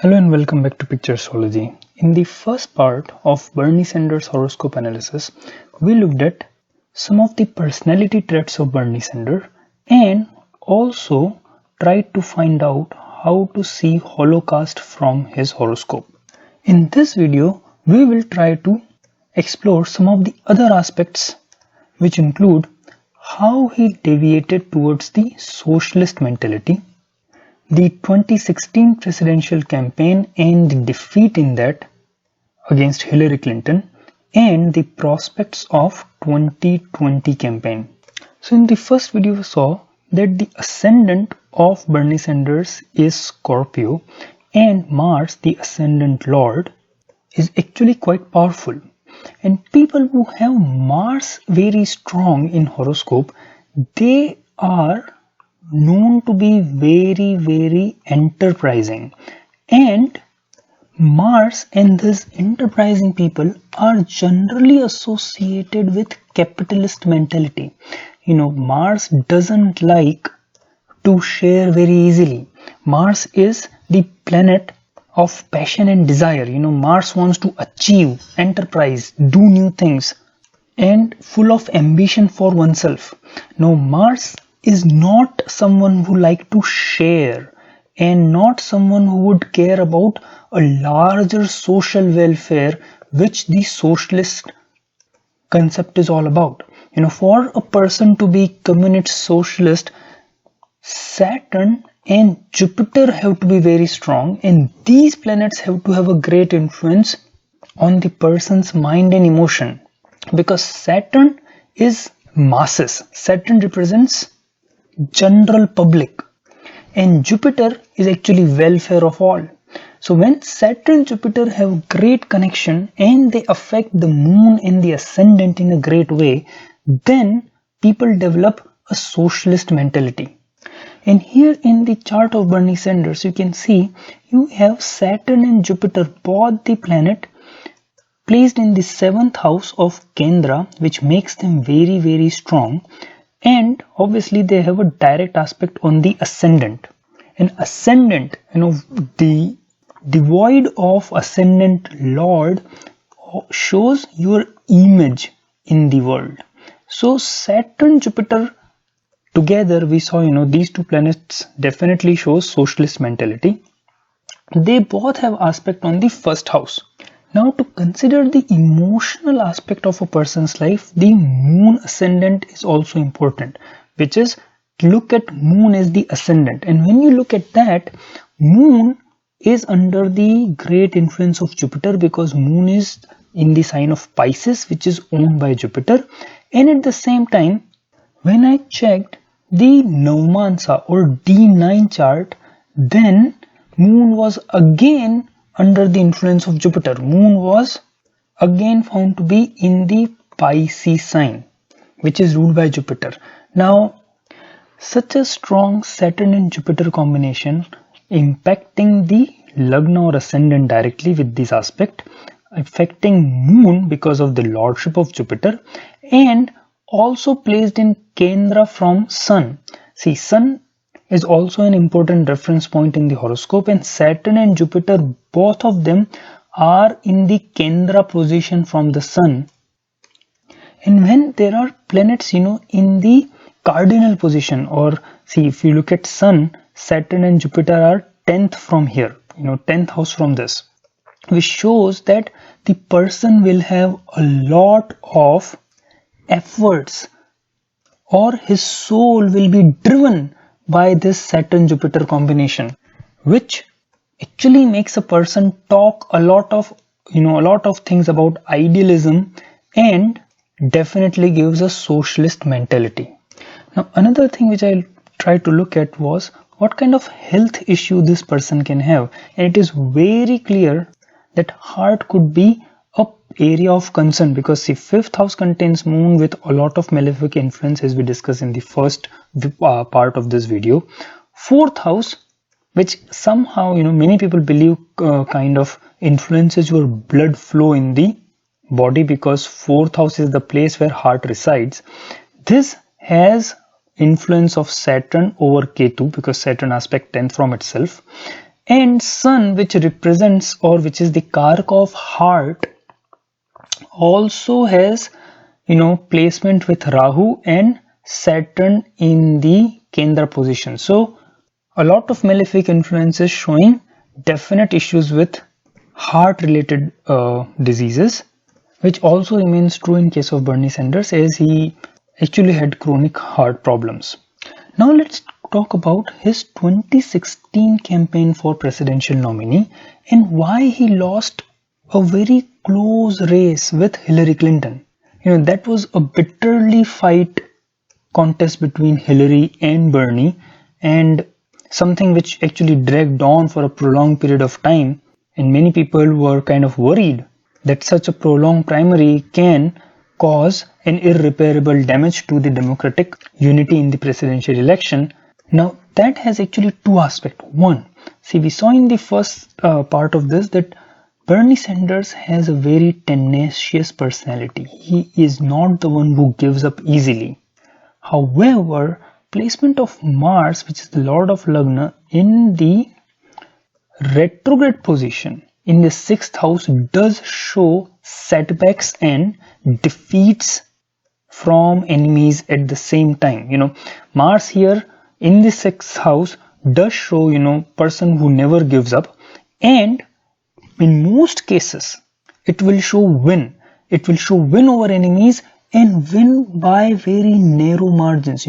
Hello and welcome back to Picture Astrology. In the first part of Bernie Sanders' horoscope analysis, we looked at some of the personality traits of Bernie Sanders and also tried to find out how to see Holocaust from his horoscope. In this video, we will try to explore some of the other aspects which include how he deviated towards the socialist mentality, the 2016 presidential campaign and the defeat in that against Hilary Clinton, and the prospects of 2020 campaign. So in the first video we saw that the ascendant of Bernie Sanders is Scorpio and Mars, the ascendant lord, is actually quite powerful. And people who have Mars very strong in horoscope, they are known to be very enterprising, and Mars and these enterprising people are generally associated with capitalist mentality. Mars doesn't like to share very easily. Mars is the planet of passion and desire. Mars wants to achieve, enterprise, do new things, and full of ambition for oneself. Now Mars is not someone who like to share and not someone who would care about a larger social welfare, which the socialist concept is all about. For a person to be communist socialist, Saturn and Jupiter have to be very strong, and these planets have to have a great influence on the person's mind and emotion, because Saturn is masses. Saturn represents general public, and Jupiter is actually welfare of all. So when Saturn and Jupiter have great connection and they affect the moon and the ascendant in a great way, then people develop a socialist mentality. And here in the chart of Bernie Sanders, you can see you have Saturn and Jupiter, both the planet, placed in the 7th house of Kendra, which makes them very strong. And obviously they have a direct aspect on the ascendant. And ascendant, the devoid of ascendant lord shows your image in the world. So Saturn, Jupiter together, we saw, these two planets definitely show socialist mentality. They both have aspect on the first house. Now to consider the emotional aspect of a person's life, the moon ascendant is also important, which is look at moon as the ascendant. And when you look at that, moon is under the great influence of Jupiter, because moon is in the sign of Pisces, which is owned by Jupiter. And at the same time, when I checked the Navamsa or D9 chart, then moon was again under the influence of Jupiter. Moon was again found to be in the Pisces sign, which is ruled by Jupiter. Now, such a strong Saturn and Jupiter combination impacting the Lagna or ascendant directly with this aspect, affecting moon because of the lordship of Jupiter, and also placed in Kendra from Sun. See, Sun is also an important reference point in the horoscope, and Saturn and Jupiter, both of them are in the Kendra position from the Sun. And when there are planets in the cardinal position, or see, if you look at Sun, Saturn and Jupiter are 10th from here, 10th house from this, which shows that the person will have a lot of efforts, or his soul will be driven by this Saturn-Jupiter combination, which actually makes a person talk a lot of things about idealism, and definitely gives a socialist mentality. Now another thing which I tried to look at was what kind of health issue this person can have, and it is very clear that heart could be a area of concern, because the 5th house contains moon with a lot of malefic influence, as we discussed in the first part of this video. 4th house, which somehow many people believe kind of influences your blood flow in the body, because 4th house is the place where heart resides. This has influence of Saturn over Ketu, because Saturn aspect 10th from itself, And Sun, which represents or which is the Kark of heart, also has placement with Rahu and Saturn in the Kendra position. So a lot of malefic influences showing definite issues with heart related diseases, which also remains true in case of Bernie Sanders, as he actually had chronic heart problems. Now let's talk about his 2016 campaign for presidential nominee and why he lost a very close race with Hilary Clinton. That was a bitterly fight contest between Hillary and Bernie, and something which actually dragged on for a prolonged period of time, and many people were kind of worried that such a prolonged primary can cause an irreparable damage to the democratic unity in the presidential election. Now that has actually two aspects. One, see, we saw in the first part of this that Bernie Sanders has a very tenacious personality. He is not the one who gives up easily. However, placement of Mars, which is the Lord of Lagna, in the retrograde position in the 6th house does show setbacks and defeats from enemies at the same time. Mars here in the 6th house does show, person who never gives up, and in most cases it will show win. It will show win over enemies and win by very narrow margins.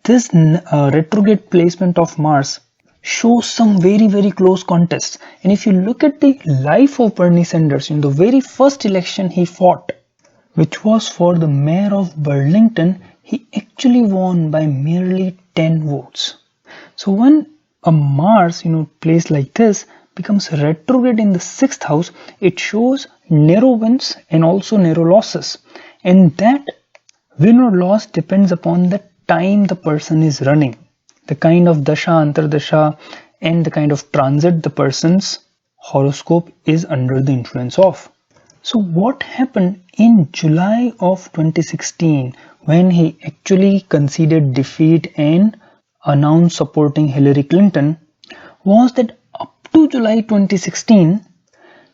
This retrograde placement of Mars shows some very close contests. And if you look at the life of Bernie Sanders, in the very first election he fought, which was for the mayor of Burlington, he actually won by merely 10 votes. So when a Mars, placed like this becomes retrograde in the 6th house, it shows narrow wins and also narrow losses. And that win or loss depends upon the time the person is running, the kind of dasha, antardasha, and the kind of transit the person's horoscope is under the influence of. So what happened in July of 2016 when he actually conceded defeat and announced supporting Hillary Clinton was that up to July 2016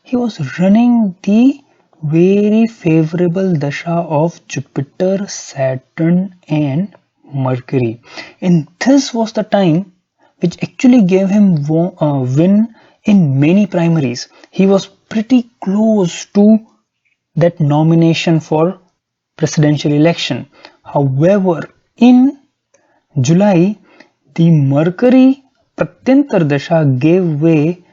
he was running the very favorable dasha of Jupiter, Saturn and Mercury, and this was the time which actually gave him a win in many primaries. He was pretty close to that nomination for presidential election. However, in July, the Mercury Pratyantar Dasha gave way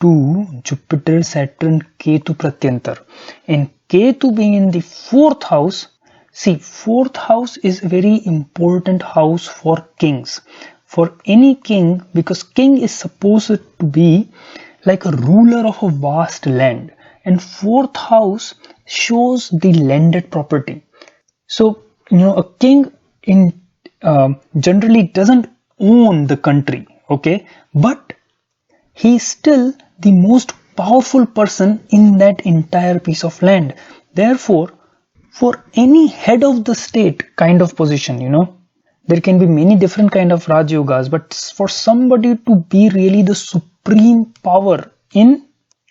to Jupiter, Saturn, Ketu Pratyantar. And Ketu being in the 4th house, see, 4th house is a very important house for kings. For any king, because king is supposed to be like a ruler of a vast land. And 4th house shows the landed property. So, a king generally doesn't own the country, okay? But he is still the most powerful person in that entire piece of land. Therefore, for any head of the state kind of position, there can be many different kind of Raj Yogas, but for somebody to be really the supreme power in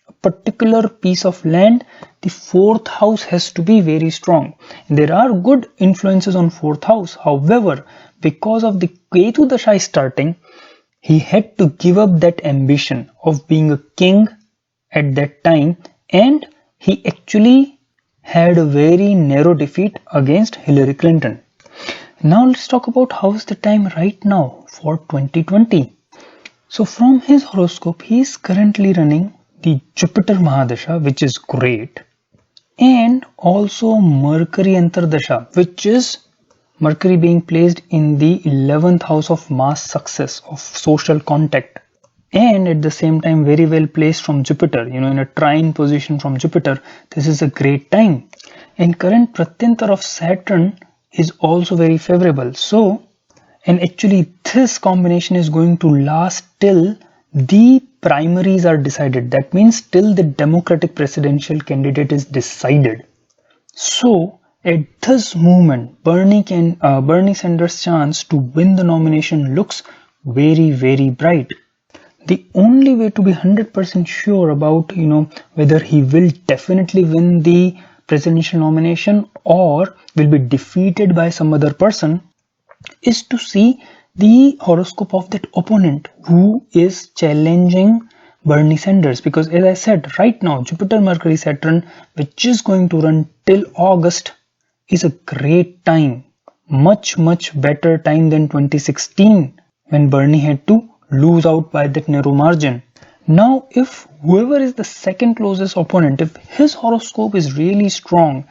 a particular piece of land, the 4th house has to be very strong. There are good influences on 4th house. However, because of the Ketu Dasha starting, he had to give up that ambition of being a king at that time, and he actually had a very narrow defeat against Hillary Clinton. Now let's talk about how is the time right now for 2020. So from his horoscope, he is currently running the Jupiter Mahadasha, which is great, and also Mercury Antardasha, which is Mercury being placed in the 11th house of mass success, of social contact, and at the same time very well placed from Jupiter, in a trine position from Jupiter. This is a great time. And current Pratyantar of Saturn is also very favorable. So, and actually this combination is going to last till the primaries are decided. That means till the Democratic presidential candidate is decided. So at this moment, Bernie Sanders' chance to win the nomination looks very bright. the only way to be 100% sure about whether he will definitely win the presidential nomination or will be defeated by some other person is to see the horoscope of that opponent who is challenging Bernie Sanders. Because as I said, right now Jupiter, Mercury, Saturn, which is going to run till August, is a great time, much better time than 2016 when Bernie had to lose out by that narrow margin. Now if whoever is the second closest opponent, if his horoscope is really strong,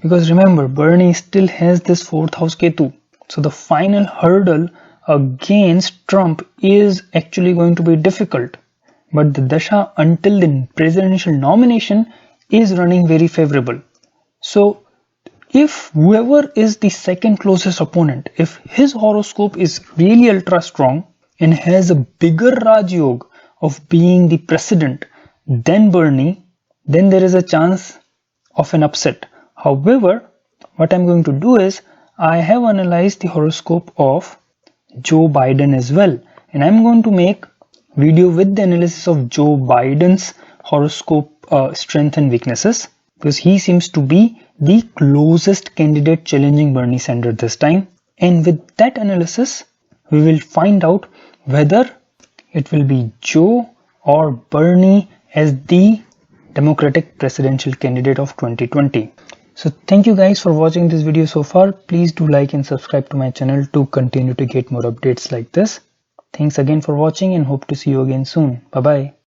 because remember Bernie still has this 4th house Ketu, so the final hurdle against Trump is actually going to be difficult, but the dasha until the presidential nomination is running very favorable. So if whoever is the second closest opponent, if his horoscope is really ultra strong and has a bigger Raj Yoga of being the president than Bernie, then there is a chance of an upset. However, what I'm going to do is I have analyzed the horoscope of Joe Biden as well, and I'm going to make video with the analysis of Joe Biden's horoscope strength and weaknesses, because he seems to be the closest candidate challenging Bernie Sanders this time. And with that analysis, we will find out whether it will be Joe or Bernie as the Democratic presidential candidate of 2020. So thank you guys for watching this video so far. Please do like and subscribe to my channel to continue to get more updates like this. Thanks again for watching and hope to see you again soon. Bye bye.